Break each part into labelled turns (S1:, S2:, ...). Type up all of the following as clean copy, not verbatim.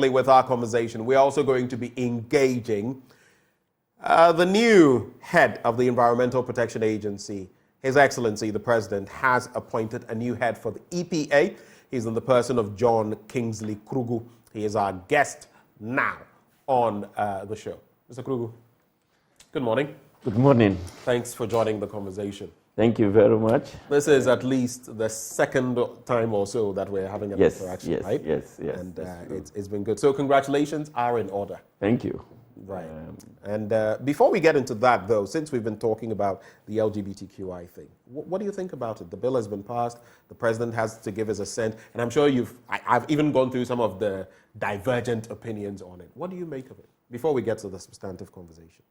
S1: shortly with our conversation, we're also going to be engaging the new head of the Environmental Protection Agency. His Excellency, the President, has appointed a new head for the EPA. He's in the person of John Kingsley Krugu. He is our guest now on the show. Mr. Krugu, good morning.
S2: Good morning.
S1: Thanks for joining the conversation.
S2: Thank you very much.
S1: This is at least the second time or so that we're having an interaction, right?
S2: Yes.
S1: And it's been good. So congratulations are in order.
S2: Thank you.
S1: Right. And before we get into that, though, since we've been talking about the LGBTQI thing, what do you think about it? The bill has been passed. The president has to give his assent. And I'm sure I've even gone through some of the divergent opinions on it. What do you make of it before we get to the substantive conversation?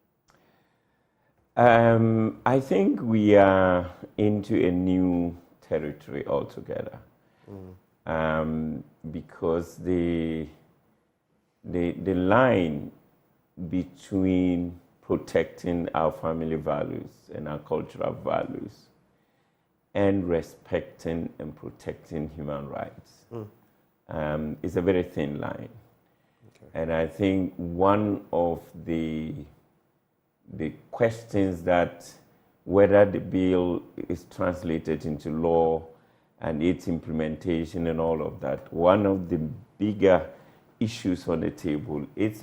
S2: I think we are into a new territory altogether, because the line between protecting our family values and our cultural values and respecting and protecting human rights is a very thin line. Okay. And I think one of the questions that whether the bill is translated into law and its implementation and all of that, one of the bigger issues on the table, it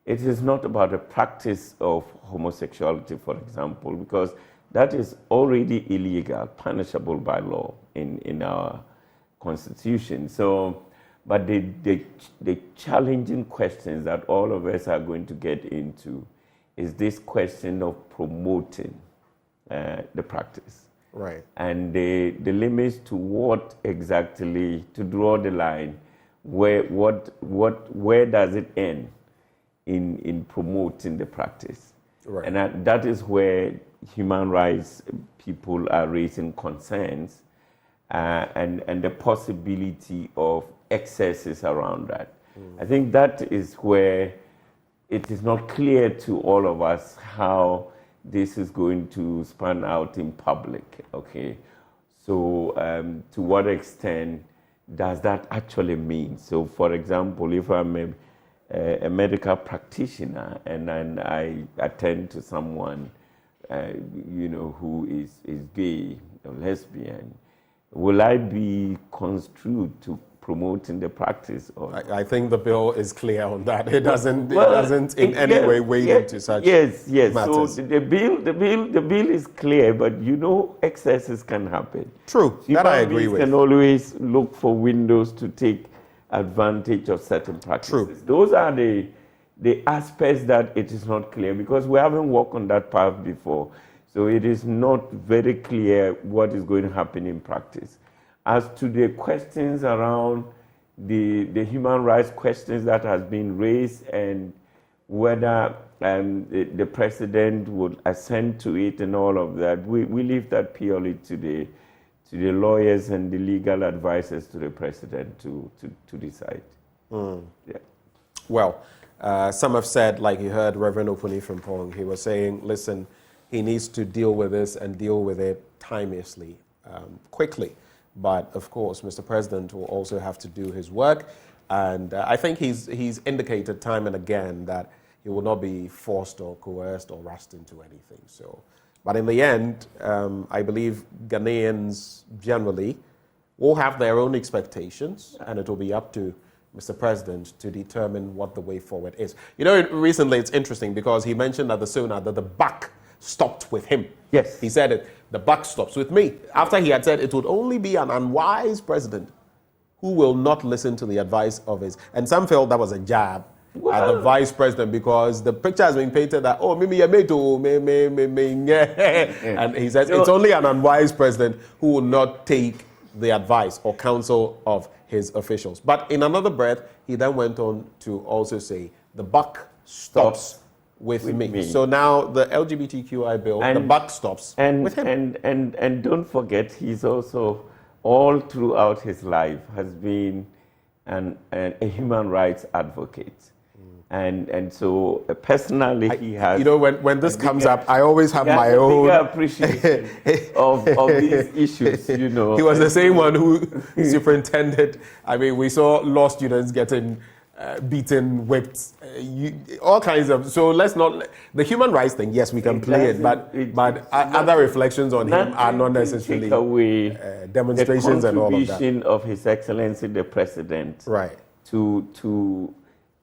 S2: is not about the practice of homosexuality, for example, because that is already illegal, punishable by law in our constitution. So, but the challenging questions that all of us are going to get into is this question of promoting the practice.
S1: Right.
S2: And the limits to what exactly, to draw the line, where does it end in promoting the practice?
S1: Right.
S2: And that is where human rights people are raising concerns and the possibility of excesses around that. I think that is where it is not clear to all of us how this is going to span out in public, okay? So to what extent does that actually mean? So for example, if I'm a medical practitioner and I attend to someone who is gay or lesbian, will I be construed to promoting the practice? Or
S1: I think the bill is clear on that. It doesn't in any way wade into such
S2: matters.
S1: So
S2: the bill is clear, but excesses can happen.
S1: True, that I agree with.
S2: Can always look for windows to take advantage of certain practices.
S1: True.
S2: Those are the aspects that it is not clear, because we haven't walked on that path before. So it is not very clear what is going to happen in practice. As to the questions around the human rights questions that has been raised and whether the president would assent to it and all of that, we leave that purely to the lawyers and the legal advisors to the president to decide. Yeah.
S1: Well, some have said, like you heard Reverend Opuni from Pong, he was saying, listen, he needs to deal with this and deal with it timeously, quickly. But of course, Mr. President will also have to do his work. And I think he's indicated time and again that he will not be forced or coerced or rushed into anything. So, but in the end, I believe Ghanaians generally will have their own expectations, and it will be up to Mr. President to determine what the way forward is. Recently it's interesting because he mentioned at the SONA that the buck stopped with him.
S2: Yes.
S1: He said it, the buck stops with me. After he had said it would only be an unwise president who will not listen to the advice of his, and some felt that was a jab at the vice president because the picture has been painted that, and he says it's only an unwise president who will not take the advice or counsel of his officials. But in another breath, he then went on to also say, the buck stops with me. So now the LGBTQI bill, the buck stops with him.
S2: And don't forget, he's also, all throughout his life, has been a human rights advocate. And so personally, he has.
S1: You know, when this comes up, I always have my own
S2: appreciation of these issues. You know,
S1: he was the same one who superintended. I mean, we saw law students getting beaten, whipped, all kinds of. So let's not the human rights thing. Yes, we can play it, but other reflections on him are not necessarily
S2: take away
S1: demonstrations and all of that.
S2: The contribution of His Excellency the President,
S1: right,
S2: to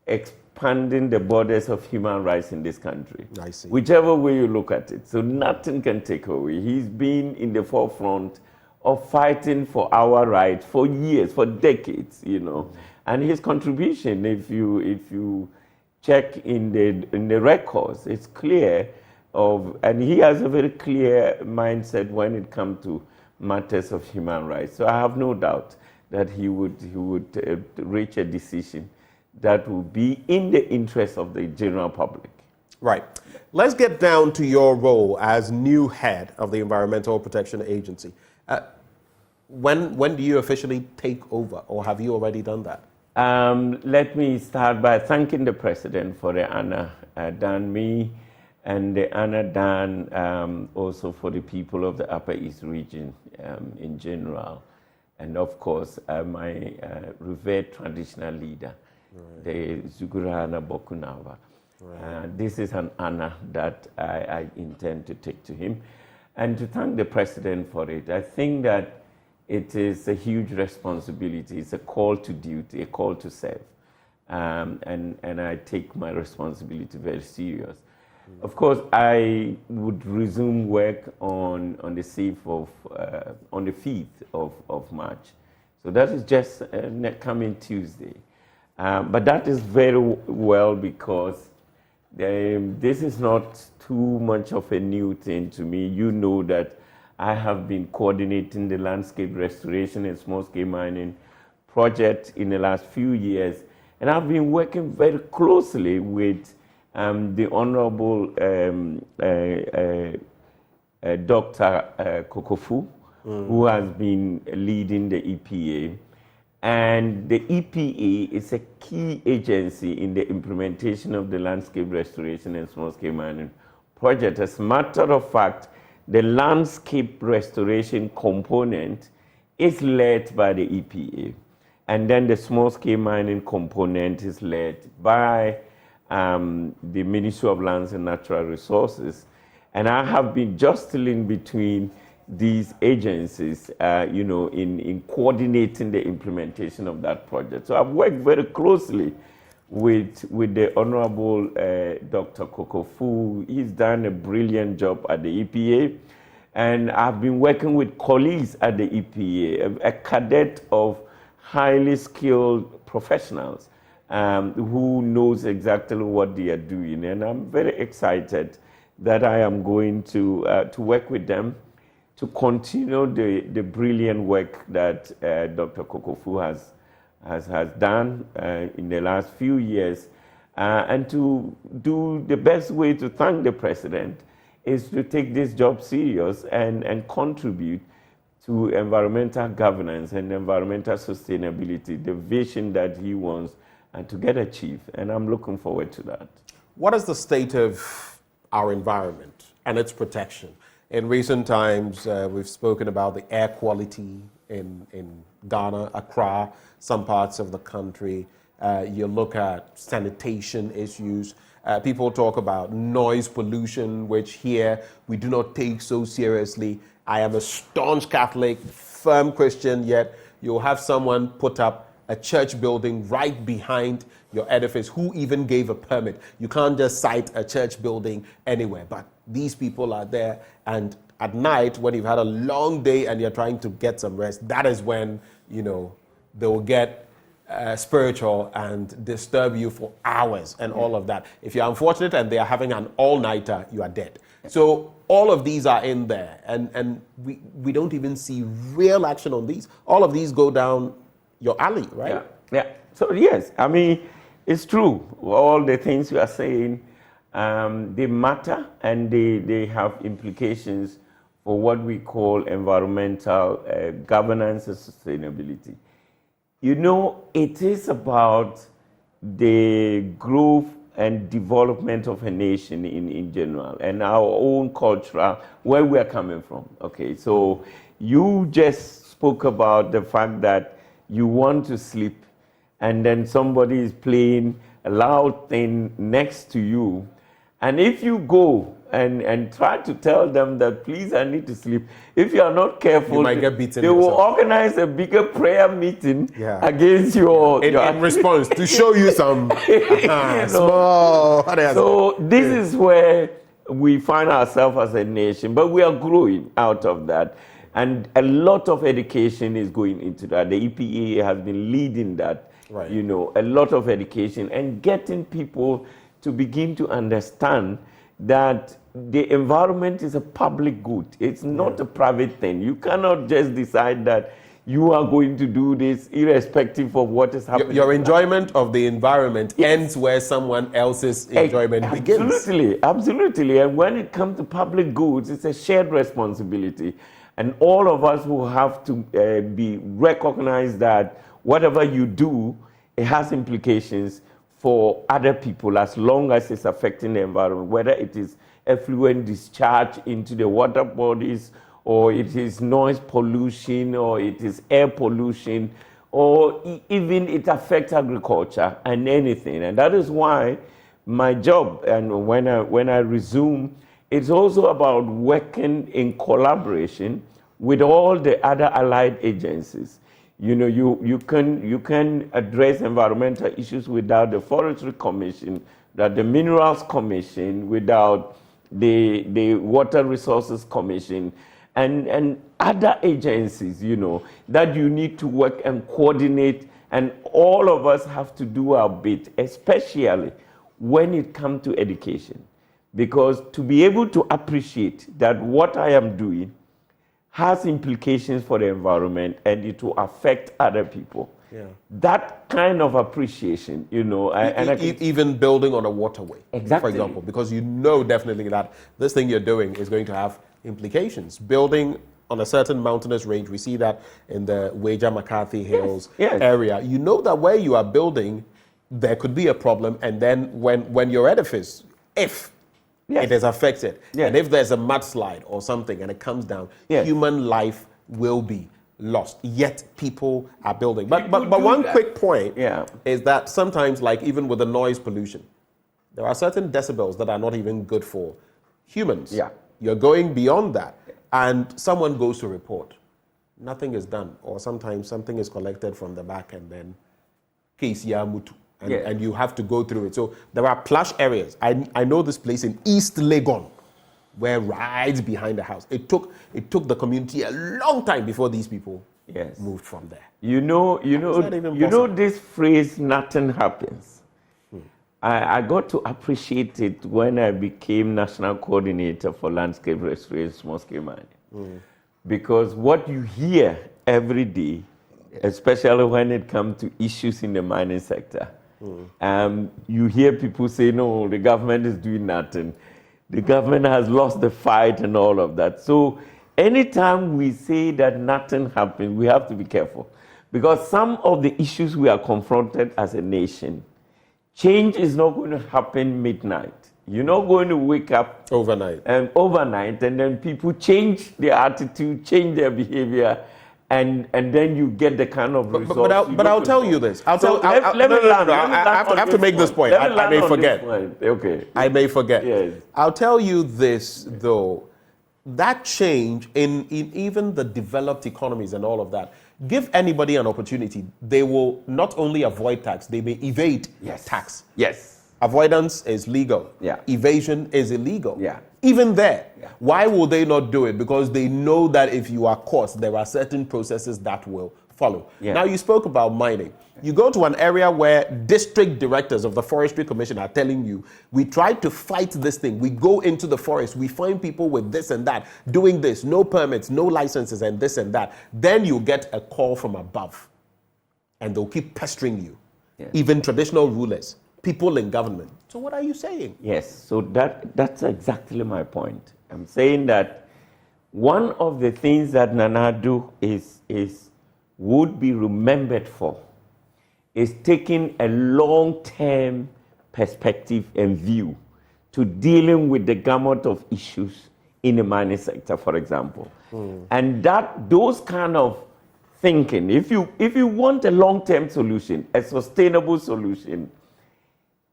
S2: expanding the borders of human rights in this country.
S1: I see.
S2: Whichever way you look at it. So nothing can take away. He's been in the forefront of fighting for our rights for years, for decades, you know. And his contribution, if you check in the records, it's clear and he has a very clear mindset when it comes to matters of human rights. So I have no doubt that he would reach a decision that will be in the interest of the general public.
S1: Right. Let's get down to your role as new head of the Environmental Protection Agency. When do you officially take over, or have you already done that?
S2: Let me start by thanking the President for the honor done me, and the honor done also for the people of the Upper East region in general. And of course, my revered traditional leader, the Zugurana Bokunava. This is an honor that I intend to take to him, and to thank the President for it. I think that it is a huge responsibility. It's a call to duty, a call to serve, and I take my responsibility very serious. Of course, I would resume work on the 5th of March. So that is just coming Tuesday. But that is very well because this is not too much of a new thing to me. You know that I have been coordinating the landscape restoration and small-scale mining project in the last few years, and I've been working very closely with the Honorable Dr. Kokofu, who has been leading the EPA. And the EPA is a key agency in the implementation of the landscape restoration and small-scale mining project. As a matter of fact, the landscape restoration component is led by the EPA. And then the small-scale mining component is led by the Ministry of Lands and Natural Resources. And I have been jostling between these agencies, in coordinating the implementation of that project. So I've worked very closely with the Honorable Dr. Kokofu. He's done a brilliant job at the EPA. And I've been working with colleagues at the EPA, a cadet of highly skilled professionals who knows exactly what they are doing. And I'm very excited that I am going to work with them to continue the brilliant work that Dr. Kokofu has done in the last few years, and to do the best way to thank the President is to take this job serious and contribute to environmental governance and environmental sustainability, the vision that he wants to get achieved, and I'm looking forward to that.
S1: What is the state of our environment and its protection? In recent times, we've spoken about the air quality in Ghana, Accra, some parts of the country. You look at sanitation issues. People talk about noise pollution, which here we do not take so seriously. I am a staunch Catholic, firm Christian, yet you'll have someone put up a church building right behind your edifice. Who even gave a permit? You can't just cite a church building anywhere, but these people are there, and at night when you've had a long day and you're trying to get some rest, that is when they will get spiritual and disturb you for hours and all of that. If you're unfortunate and they are having an all-nighter, you are dead. So all of these are in there, and we don't even see real action on these. All of these go down your alley, right?
S2: Yeah. So yes, I mean, it's true. All the things you are saying, they matter, and they have implications for what we call environmental governance and sustainability. It is about the growth and development of a nation in general, and our own culture, where we are coming from. Okay, so you just spoke about the fact that you want to sleep, and then somebody is playing a loud thing next to you, and if you go and try to tell them that, please, I need to sleep, if you are not careful,
S1: you might get beaten.
S2: They will organize a bigger prayer meeting against
S1: in response to show you some small.
S2: So this is where we find ourselves as a nation, but we are growing out of that. And a lot of education is going into that. The EPA has been leading that, you know, a lot of education and getting people to begin to understand that the environment is a public good. It's not a private thing. You cannot just decide that you are going to do this irrespective of what is happening.
S1: Your enjoyment of the environment ends where someone else's enjoyment begins.
S2: Absolutely, absolutely. And when it comes to public goods, it's a shared responsibility. And all of us will have to be recognized that whatever you do, it has implications for other people as long as it's affecting the environment, whether it is effluent discharge into the water bodies, or it is noise pollution, or it is air pollution, or even it affects agriculture and anything. And that is why my job, and when I resume, it's also about working in collaboration with all the other allied agencies. You know, you can address environmental issues without the Forestry Commission, without the Minerals Commission, without the Water Resources Commission, and other agencies, you know, that you need to work and coordinate, and all of us have to do our bit, especially when it comes to education. Because to be able to appreciate that what I am doing has implications for the environment and it will affect other people. That kind of appreciation, you know.
S1: Even building on a waterway,
S2: exactly,
S1: for example, because you know definitely that this thing you're doing is going to have implications. Building on a certain mountainous range, we see that in the Wager McCarthy Hills area. You know that where you are building, there could be a problem, and then when your edifice, if it is affected, and if there's a mudslide or something and it comes down, human life will be lost. Yet people are building. But one quick point is that sometimes, like even with the noise pollution, there are certain decibels that are not even good for humans. You're going beyond that, and someone goes to report. Nothing is done, or sometimes something is collected from the back and then case Yamutu. And you have to go through it. So there are plush areas. I know this place in East Legon, where right behind the house. It took the community a long time before these people moved from there.
S2: You know this phrase, nothing happens. I got to appreciate it when I became national coordinator for landscape restoration, small scale mining. Because what you hear every day, especially when it comes to issues in the mining sector, you hear people say, no, the government is doing nothing. The government has lost the fight and all of that. So anytime we say that nothing happened, we have to be careful. Because some of the issues we are confronted as a nation, change is not going to happen midnight. You're not going to wake up
S1: overnight,
S2: and then people change their attitude, change their behavior, and then you get the kind of results.
S1: But I'll tell you this. I have to make this point. I may forget.
S2: Okay.
S1: I may forget. Yes. I'll tell you this though. That change in even the developed economies and all of that, give anybody an opportunity. They will not only avoid tax, they may evade tax.
S2: Yes.
S1: Avoidance is legal. Evasion is illegal. Even there. Why will they not do it? Because they know that if you are caught, there are certain processes that will follow. Now, you spoke about mining. You go to an area where district directors of the Forestry Commission are telling you, we tried to fight this thing. We go into the forest, we find people with this and that, doing this, no permits, no licenses, and this and that. Then you get a call from above, and they'll keep pestering you. Even traditional rulers, people in government. So what are you saying?
S2: Yes, so that's exactly my point. I'm saying that one of the things that Nana Addo would be remembered for is taking a long-term perspective and view to dealing with the gamut of issues in the mining sector, for example. And those kind of thinking, if you want a long-term solution, a sustainable solution,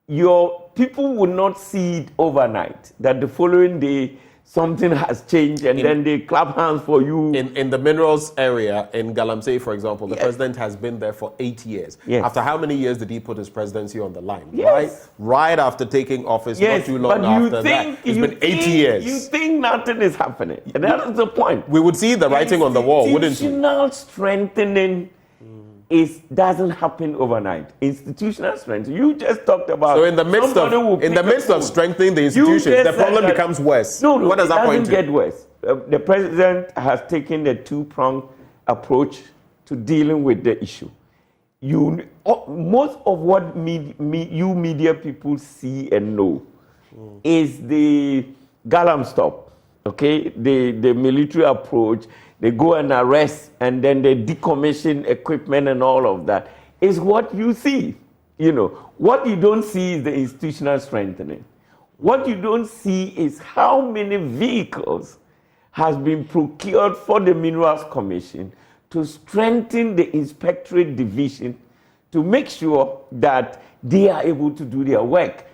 S2: your people will not see it overnight, that the following day something has changed and then they clap hands for you.
S1: In the minerals area, in Galamsey, for example, the
S2: Yes.
S1: president has been there for 8 years.
S2: Yes.
S1: After how many years did he put his presidency on the line?
S2: Yes.
S1: Right after taking office,
S2: Yes,
S1: not too long
S2: but
S1: after that. It's been 8 years.
S2: You think nothing is happening. And that is the point.
S1: We would see the writing on the wall, wouldn't we?
S2: Institutional strengthening doesn't happen overnight. Institutional strength. You just talked about.
S1: So in the midst of strengthening the institutions, the problem becomes worse.
S2: No,
S1: what does that point to?
S2: It doesn't get worse. The president has taken the two-pronged approach to dealing with the issue. Most of what you media people see and know is the Galamsey, okay, the military approach. They go and arrest, and then they decommission equipment and all of that. Is what you see. What you don't see is the institutional strengthening. What you don't see is how many vehicles has been procured for the Minerals Commission to strengthen the inspectorate division to make sure that they are able to do their work.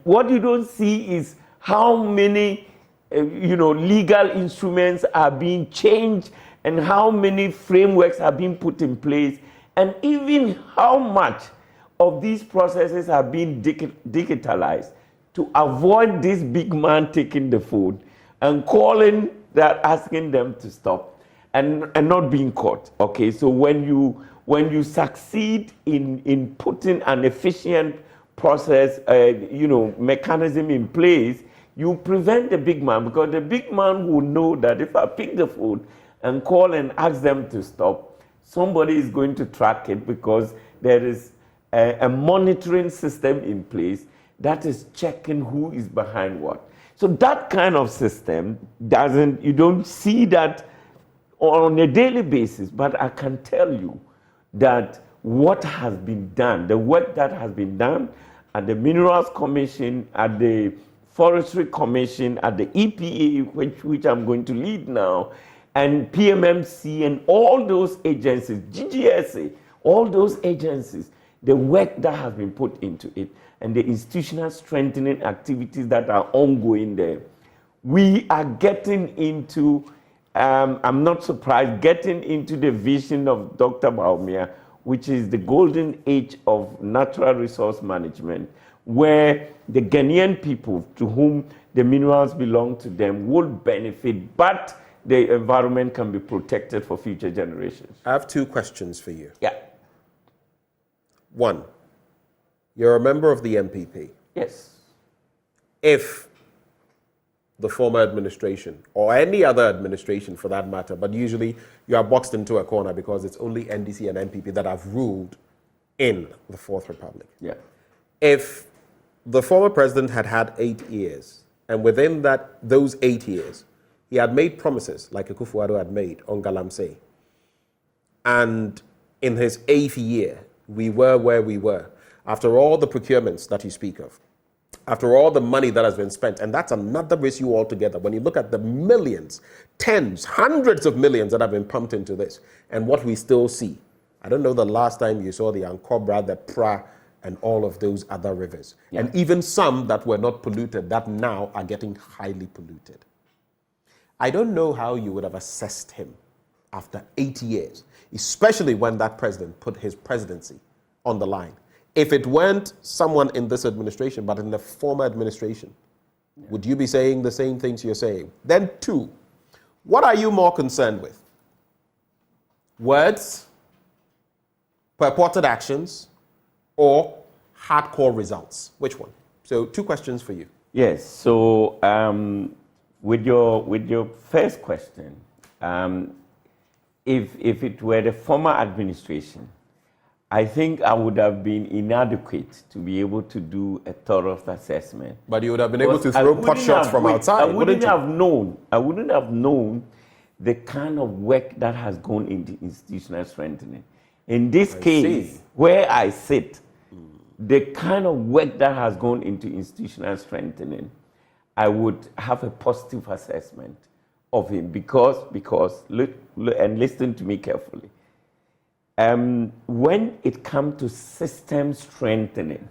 S2: What you don't see is how many legal instruments are being changed and how many frameworks are being put in place, and even how much of these processes are being digitalized to avoid this big man taking the phone and asking them to stop and not being caught. Okay, so when you succeed in putting an efficient process, mechanism in place, you prevent the big man, because the big man will know that if I pick the phone and call and ask them to stop, somebody is going to track it, because there is a monitoring system in place that is checking who is behind what. So that kind of system you don't see that on a daily basis, but I can tell you that what has been done, the work that has been done at the Minerals Commission, at the Forestry Commission, at the EPA, which I'm going to lead now, and PMMC and all those agencies, GGSA, all those agencies, the work that has been put into it, and the institutional strengthening activities that are ongoing there. We are getting into, I'm not surprised, getting into the vision of Dr. Bawumia, which is the golden age of natural resource management, where the Ghanaian people to whom the minerals belong to them will benefit, but the environment can be protected for future generations.
S1: I have 2 questions for you.
S2: Yeah.
S1: 1, you're a member of the MPP.
S2: Yes.
S1: If the former administration, or any other administration for that matter, but usually you are boxed into a corner because it's only NDC and MPP that have ruled in the Fourth Republic.
S2: Yeah.
S1: If the former president had had 8 years, and within those 8 years, he had made promises like Akufo-Addo had made on Galamsey, and in his 8th year, we were where we were, after all the procurements that you speak of, after all the money that has been spent, and that's another issue altogether. When you look at the millions, tens, hundreds of millions that have been pumped into this, and what we still see. I don't know the last time you saw the Ankobra, the Pra, and all of those other rivers. Yeah. And even some that were not polluted, that now are getting highly polluted. I don't know how you would have assessed him after 8 years, especially when that president put his presidency on the line. If it weren't someone in this administration, but in the former administration, would you be saying the same things you're saying? Then 2, what are you more concerned with? Words, purported actions, or hardcore results? Which one? So 2 questions for you.
S2: Yes, so with your first question, if it were the former administration, I think I would have been inadequate to be able to do a thorough assessment.
S1: But you would have been able to throw pot shots from outside,
S2: I wouldn't have known the kind of work that has gone into institutional strengthening. In this case, where I sit, the kind of work that has gone into institutional strengthening, I would have a positive assessment of him because look, and listen to me carefully. When it comes to system strengthening,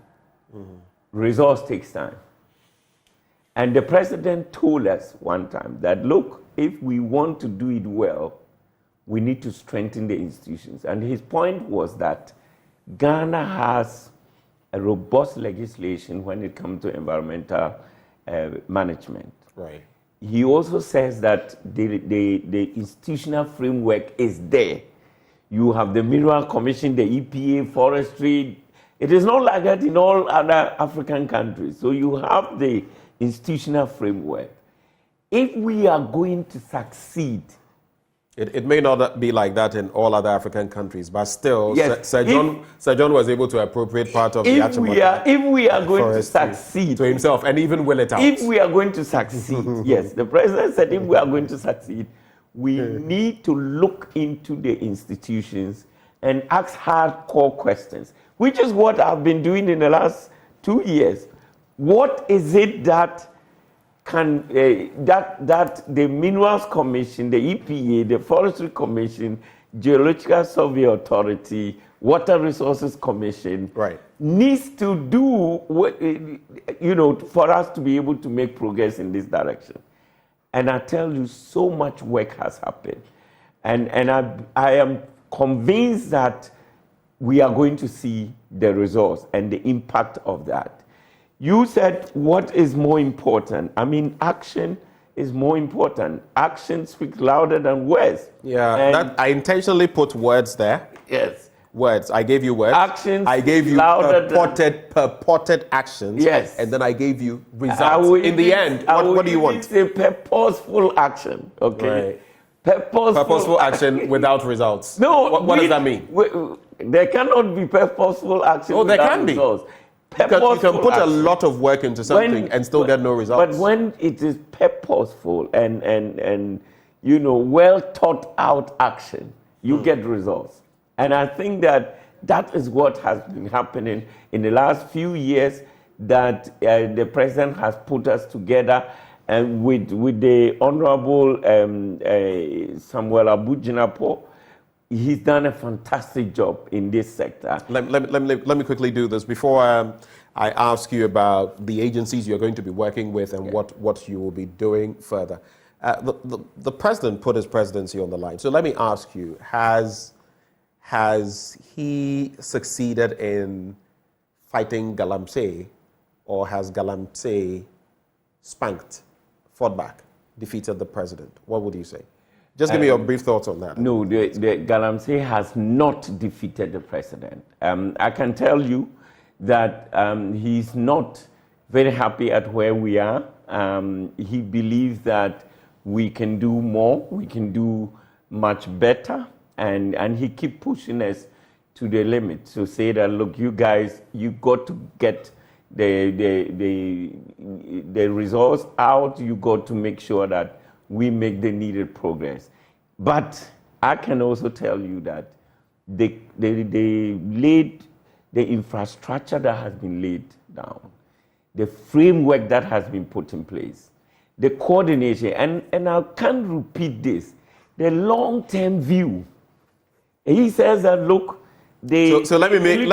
S2: resource takes time. And the president told us one time that, look, if we want to do it well, we need to strengthen the institutions. And his point was that Ghana has a robust legislation when it comes to environmental management.
S1: Right.
S2: He also says that the institutional framework is there. You have the Mineral Commission, the EPA, forestry. It is not like that in all other African countries. So you have the institutional framework. If we are going to succeed,
S1: it may not be like that in all other African countries, but still,
S2: yes,
S1: Sir John was able to appropriate part of the Achimota.
S2: If we are going to succeed
S1: to himself and even will it out.
S2: If we are going to succeed, yes, the president said if we are going to succeed, we need to look into the institutions and ask hardcore questions, which is what I've been doing in the last 2 years. What is it that can that the Minerals Commission, the EPA, the Forestry Commission, Geological Survey Authority, Water Resources Commission needs to do for us to be able to make progress in this direction? And I tell you, so much work has happened. And I am convinced that we are going to see the results and the impact of that. You said, what is more important? I mean, action is more important. Action speaks louder than words.
S1: Yeah, I intentionally put words there.
S2: Yes.
S1: Words. I gave you words.
S2: Actions.
S1: I gave you purported actions.
S2: Yes.
S1: And then I gave you results. In the end, what do you want?
S2: It's a purposeful action. Okay.
S1: Right. Purposeful action without results.
S2: No.
S1: What does that mean?
S2: There cannot be purposeful action without results.
S1: Be. Because you can put a lot of work into something and still get no results.
S2: But when it is purposeful and well thought out action, you get results. And I think that is what has been happening in the last few years, that the president has put us together, and with the Honorable Samuel Abu-Jinapor. He's done a fantastic job in this sector.
S1: Let me quickly do this before I ask you about the agencies you're going to be working with and what you will be doing further. The president put his presidency on the line. So let me ask you, has he succeeded in fighting Galamsey, or has Galamsey fought back, defeated the president? What would you say? Just give me your brief thoughts on that.
S2: No, the Galamsey has not defeated the president. I can tell you that he's not very happy at where we are. He believes that we can do more, we can do much better, and he keeps pushing us to the limit to say that, look, you guys, you got to get the results out. You got to make sure that we make the needed progress. But I can also tell you that they laid the infrastructure that has been laid down, the framework that has been put in place, the coordination, and I can't repeat this, the long-term view. He says that, look,
S1: so let me make it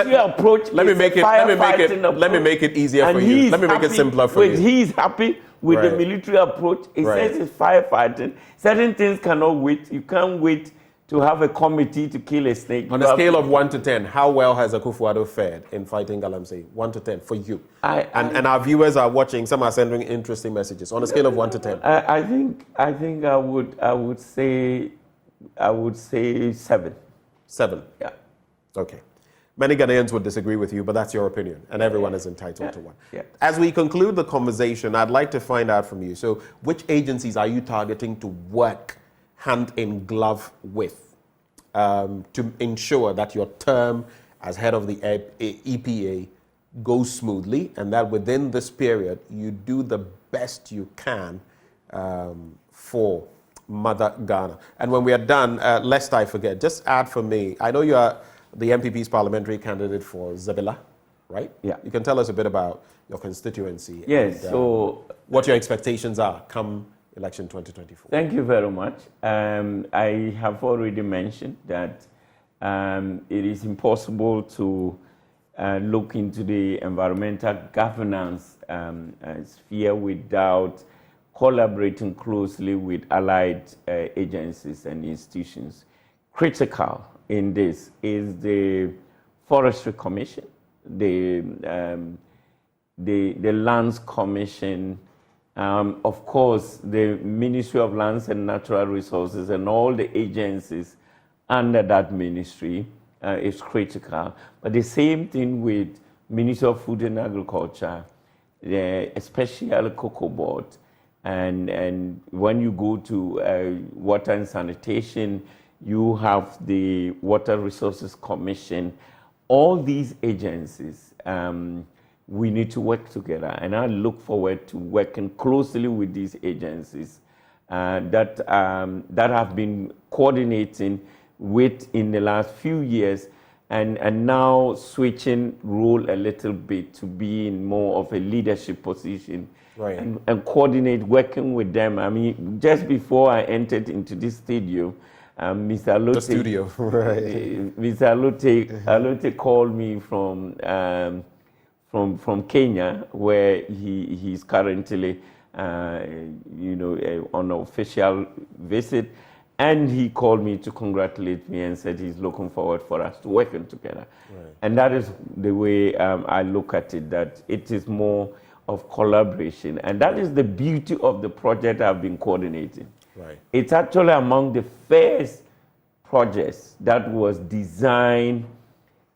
S1: easier for you. Let me make it simpler for you.
S2: He's happy with the military approach. He says it's firefighting. Certain things cannot wait. You can't wait to have a committee to kill a snake.
S1: On a scale of 1 to 10, how well has Akufo-Addo fared in fighting Galamsey? 1 to 10 for you. And our viewers are watching. Some are sending interesting messages. On a scale of 1 to 10.
S2: I think I would say 7.
S1: 7.
S2: Yeah.
S1: Okay. Many Ghanaians would disagree with you, but that's your opinion, and everyone is entitled to one.
S2: Yeah.
S1: As we conclude the conversation, I'd like to find out from you, so which agencies are you targeting to work hand in glove with to ensure that your term as head of the EPA goes smoothly, and that within this period, you do the best you can for Mother Ghana? And when we are done, lest I forget, just add for me, I know you are the MPP's parliamentary candidate for Zabila. right?
S2: Yeah.
S1: You can tell us a bit about your constituency.
S2: Yes,
S1: and,
S2: so
S1: what your expectations are come election 2024.
S2: Thank you very much. I have already mentioned that it is impossible to look into the environmental governance sphere without collaborating closely with allied agencies and institutions. Critical in this is the Forestry Commission, the Lands Commission, of course, the Ministry of Lands and Natural Resources and all the agencies under that ministry is critical. But the same thing with Ministry of Food and Agriculture, especially Cocoa Board. And when you go to Water and Sanitation, you have the Water Resources Commission. All these agencies, we need to work together. And I look forward to working closely with these agencies that have been coordinating with in the last few years and now switching role a little bit to be in more of a leadership position.
S1: Right.
S2: And coordinate working with them. I mean, just before I entered into this studio, Mr. Alote,
S1: the studio, right.
S2: Mr. Alote called me from Kenya, where he's currently, on an official visit, and he called me to congratulate me and said he's looking forward for us to working together. Right. And that is the way I look at it, that it is more of collaboration. And that is the beauty of the project I've been coordinating.
S1: Right.
S2: It's actually among the first projects that was designed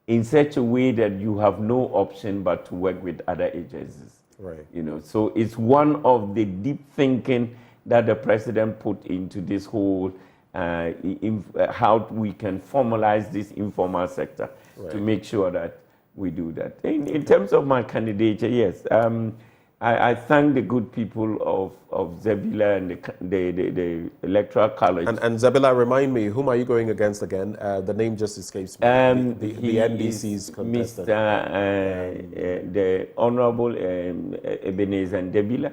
S2: in such a way that you have no option but to work with other agencies.
S1: Right.
S2: So it's one of the deep thinking that the president put into this whole how we can formalize this informal sector to make sure that we do that. In terms of my candidature, yes, I thank the good people of Zebila and the Electoral College.
S1: And Zebila, remind me, whom are you going against again? The name just escapes me. The NDC's contestant.
S2: The Honorable Ebenezer Ndebila.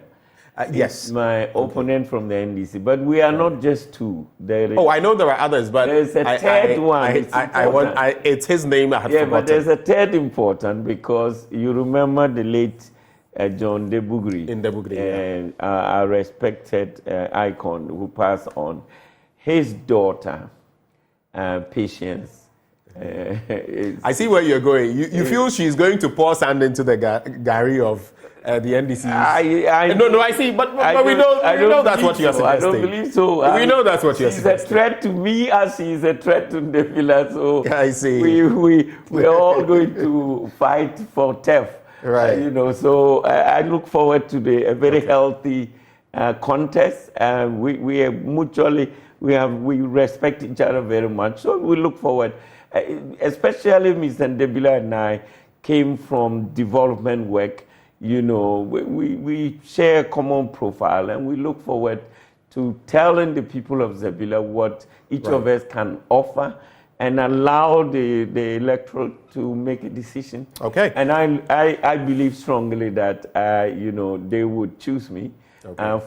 S1: Yes.
S2: My opponent from the NDC. But we are not just two.
S1: I know there are others, but
S2: there's a third one.
S1: It's his name I had forgotten.
S2: But there's a third important because you remember the late John Debugri.
S1: In Debugri,
S2: a respected icon who passed on. His daughter, Patience.
S1: I see where you're going. You feel she's going to pour sand into the gari of the NDC. I see, but we know that's what you're suggesting.
S2: I don't believe so.
S1: We know that's what you're suggesting.
S2: She's a threat to me as she is a threat to Ndebila. So
S1: I see.
S2: We're all going to fight for turf.
S1: Right.
S2: So I look forward to a very healthy contest. We are mutually, we respect each other very much. So we look forward, especially Mr. Ndebila and I came from development work. We share a common profile, and we look forward to telling the people of Zebila what each of us can offer and allow the electorate to make a decision.
S1: Okay.
S2: And I believe strongly that, they would choose me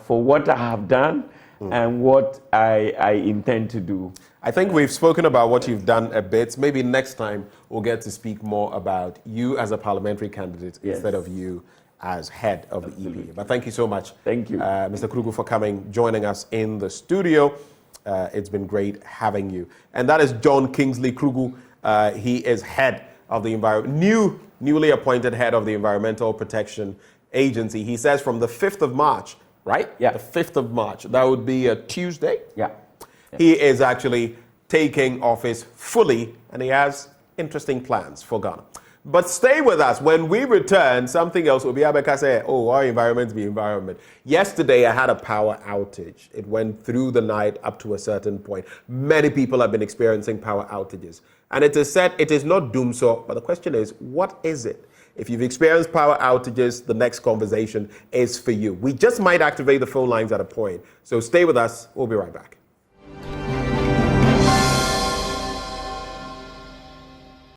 S2: for what I have done and what I intend to do.
S1: I think we've spoken about what you've done a bit. Maybe next time we'll get to speak more about you as a parliamentary candidate instead of you as head of the EPA. But thank you so much.
S2: Thank you.
S1: Mr. Krugu, for joining us in the studio. It's been great having you. And that is John Kingsley Krugu. He is head of the newly appointed head of the Environmental Protection Agency. He says from the 5th of March, right?
S2: Yeah.
S1: The 5th of March. That would be a Tuesday.
S2: Yeah.
S1: He is actually taking office fully, and he has interesting plans for Ghana. But stay with us. When we return, something else will be Abeka say, our environment be environment. Yesterday, I had a power outage. It went through the night up to a certain point. Many people have been experiencing power outages. And it is said it is not doomsday, but the question is, what is it? If you've experienced power outages, the next conversation is for you. We just might activate the phone lines at a point. So stay with us. We'll be right back.